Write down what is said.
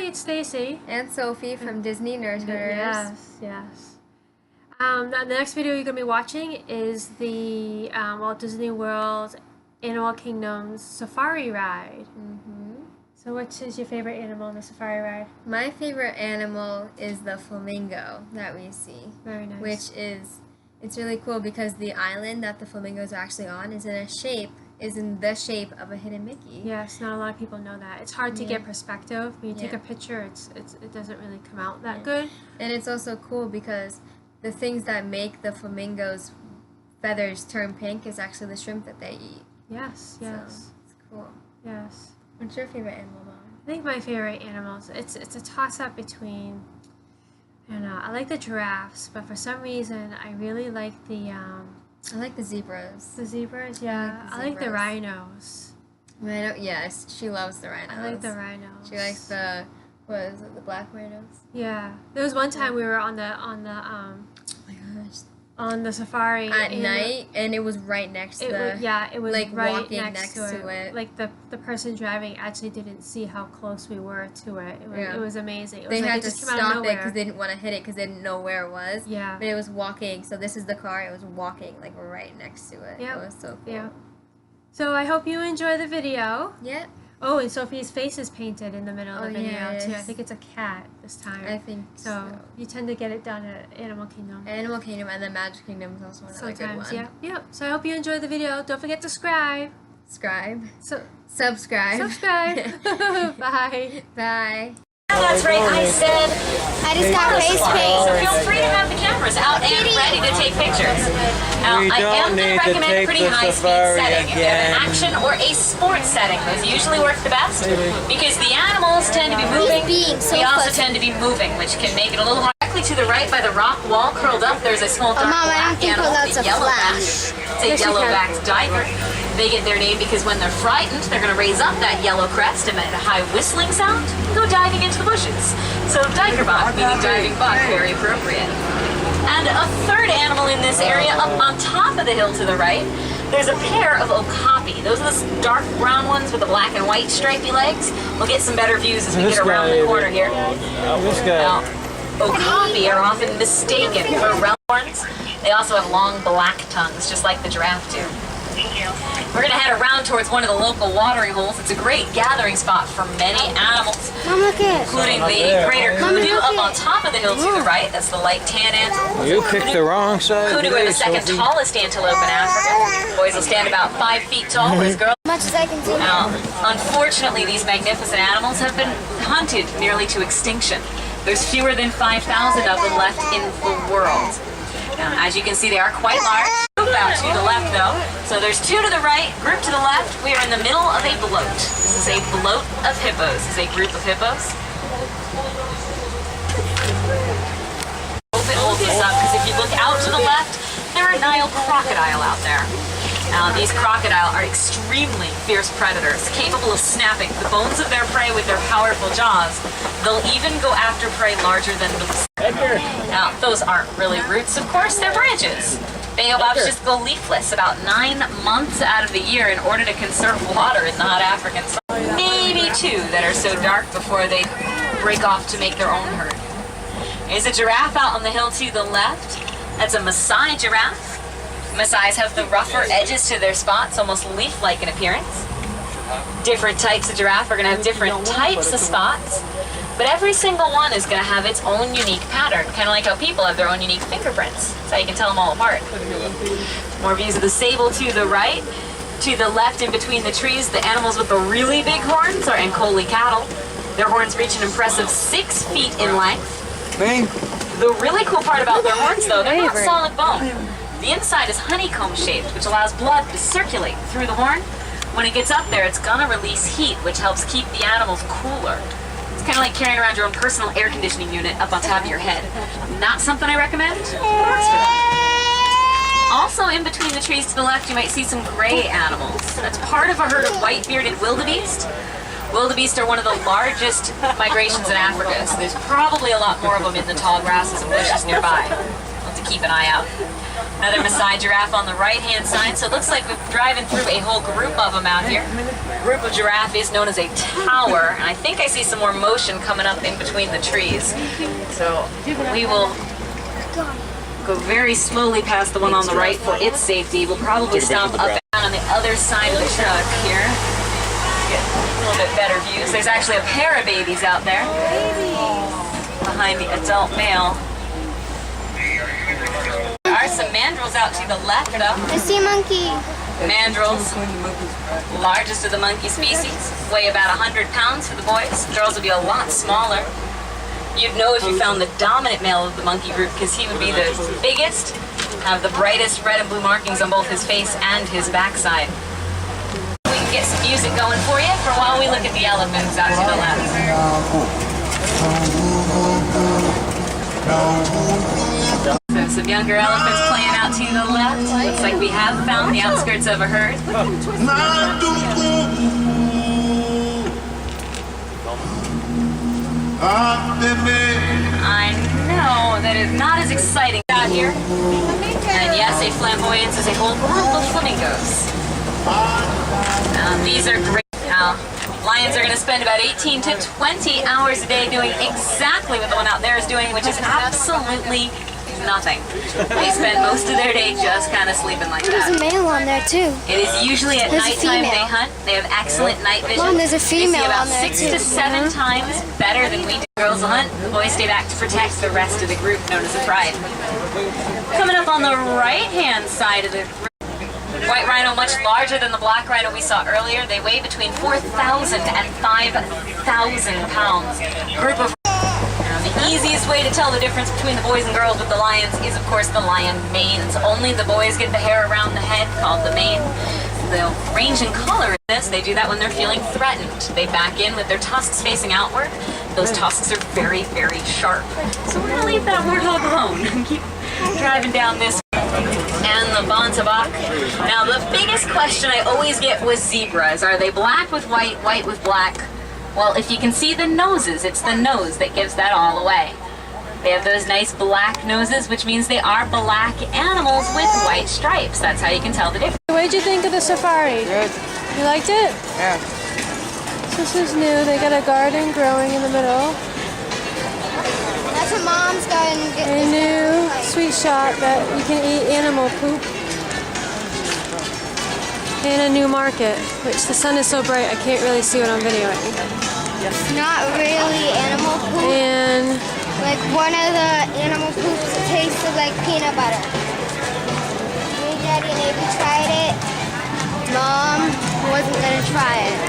it's Stacy. And Sophie from Disney Nerd Herders. Yes, yes. The next video you're going to be watching is the Walt Disney World Animal Kingdom's safari ride. So which is your favorite animal in the safari ride? My favorite animal is the flamingo that we see. Very nice. Which is, it's really cool because the island that the flamingos are actually on is in the shape of a hidden Mickey. Yes, not a lot of people know that. It's hard to get perspective. When you take a picture, it doesn't really come out that good. And it's also cool because the things that make the flamingos' feathers turn pink is actually the shrimp that they eat. Yes, yes. So, it's cool. Yes. What's your favorite animal, Mom? I think my favorite animals, it's a toss-up between, I don't know, I like the giraffes, but for some reason I really like the I like the zebras. The zebras, yeah. I like the rhinos. Yes, she loves the rhinos. I like the rhinos. She likes the, what is it, the black rhinos? Yeah. There was one time we were on the oh my gosh, on the safari at night, and it was right next to it was like right walking next to it. Like the person driving actually didn't see how close we were to it. It was amazing. It was they like had it to just came out of stop it nowhere. because they didn't want to hit it because they didn't know where it was. Yeah. But it was walking. So this is the car. It was walking like right next to it. Yep. It was so cool. Yeah. So I hope you enjoy the video. Yep. Oh, and Sophie's face is painted in the middle of the video too. I yes. think it's a cat this time. I think so. You tend to get it done at Animal Kingdom. Animal Kingdom and the Magic Kingdom is also another good one. Yeah. Yep. So I hope you enjoyed the video. Don't forget to subscribe. Subscribe. Bye. Bye. That's right, I said I just got face paint. so feel free to have the cameras out and ready to take pictures. Now, I am going to recommend pretty high-speed setting if you have an action or a sports setting. Those usually work the best because the animals tend to be moving. We also tend to be moving, which can make it a little hard. Directly to the right by the rock wall, curled up, there's a small dark black animal, the yellowback. It's a yellow-backed diver. They get their name because when they're frightened, they're going to raise up that yellow crest and emit a high whistling sound and go diving into the bushes. So Dikerbok, meaning diving buck, very appropriate. And a third animal in this area, up on top of the hill to the right, there's a pair of okapi. Those are the dark brown ones with the black and white stripy legs. We'll get some better views as we get around the corner here. Now, okapi are often mistaken for realm horns. They also have long black tongues, just like the giraffe do. We're going to head around towards one of the local watering holes. It's a great gathering spot for many animals, including the greater kudu up on top of the hill to the right. That's the light tan antelope. You picked the wrong side. Kudu are the second tallest antelope in Africa. Boys will stand about 5 feet tall, whereas girls... Much as I can do. Now, unfortunately, these magnificent animals have been hunted nearly to extinction. There's fewer than 5,000 of them left in the world. Now, as you can see, they are quite large. Group out to the left, though. So there's 2 to the right, group to the left. We are in the middle of a bloat. This is a bloat of hippos. This is a group of hippos. Hope it holds us up, because if you look out to the left, there are Nile crocodile out there. Now, these crocodile are extremely fierce predators, capable of snapping the bones of their prey with their powerful jaws. They'll even go after prey larger than themselves. Now, those aren't really roots, of course, they're branches. Baobabs just go leafless about 9 months out of the year in order to conserve water in the hot African sun. Maybe 2 that are so dark before they break off to make their own herd. There's a giraffe out on the hill to the left. That's a Maasai giraffe. Maasais have the rougher edges to their spots, almost leaf-like in appearance. Different types of giraffe are going to have different types of spots, but every single one is going to have its own unique pattern, kind of like how people have their own unique fingerprints. That's how you can tell them all apart. More views of the sable to the right. To the left, in between the trees, the animals with the really big horns are Ankoli cattle. Their horns reach an impressive 6 feet in length. The really cool part about their horns, though, they're not solid bone. The inside is honeycomb-shaped, which allows blood to circulate through the horn. When it gets up there, it's gonna release heat, which helps keep the animals cooler. It's kind of like carrying around your own personal air conditioning unit up on top of your head. Not something I recommend, but it works for them. Also, in between the trees to the left, you might see some gray animals. That's part of a herd of white-bearded wildebeest. Wildebeest are one of the largest migrations in Africa, so there's probably a lot more of them in the tall grasses and bushes nearby. To keep an eye out. Another Maasai giraffe on the right-hand side, so it looks like we're driving through a whole group of them out here. Group of giraffe is known as a tower, and I think I see some more motion coming up in between the trees. So we will go very slowly past the one on the right for its safety. We'll probably stop up and down on the other side of the truck here. Get a little bit better views. There's actually a pair of babies out there behind the adult male. There are some mandrills out to the left though. I see a monkey. Mandrills, largest of the monkey species, weigh about 100 pounds for the boys. Girls will be a lot smaller. You'd know if you found the dominant male of the monkey group because he would be the biggest, have the brightest red and blue markings on both his face and his backside. We can get some music going for you for while we look at the elephants out to the left. So some younger elephants playing out to the left. Looks like we have found the outskirts of a herd. I know that is not as exciting out here. And yes, a flamboyance is a whole group of flamingos. These are great. Lions are going to spend about 18 to 20 hours a day doing exactly what the one out there is doing, which is absolutely nothing. They spend most of their day just kind of sleeping like There's that. a male on there too. It is usually at There's a nighttime female. they hunt. They have excellent night vision. Mom, there's a female They see about on there 6 too. to 7 times better than we do. Girls will hunt. The boys stay back to protect the rest of the group, known as a pride. Coming up on the right-hand side of the group, white rhino, much larger than the black rhino we saw earlier. They weigh between 4,000 and 5,000 pounds. Group of the easiest way to tell the difference between the boys and girls with the lions is, of course, the lion manes. Only the boys get the hair around the head, called the mane. They'll range in color in this. They do that when they're feeling threatened. They back in with their tusks facing outward. Those tusks are very, very sharp. So we're going to leave that warthog alone and keep driving down this. And the Bontabak. Now, the biggest question I always get with zebras, are they black with white, white with black? Well, if you can see the noses, it's the nose that gives that all away. They have those nice black noses, which means they are black animals with white stripes. That's how you can tell the difference. What did you think of the safari? Good. You liked it? Yeah. This is new. They got a garden growing in the middle. That's a mom's garden. A new sweet shop that you can eat animal poop. And a new market, which the sun is so bright I can't really see what I'm videoing. Not really animal poop. And Like one of the animal poops tasted like peanut butter. Me, Daddy, and Avery tried it. Mom wasn't gonna try it.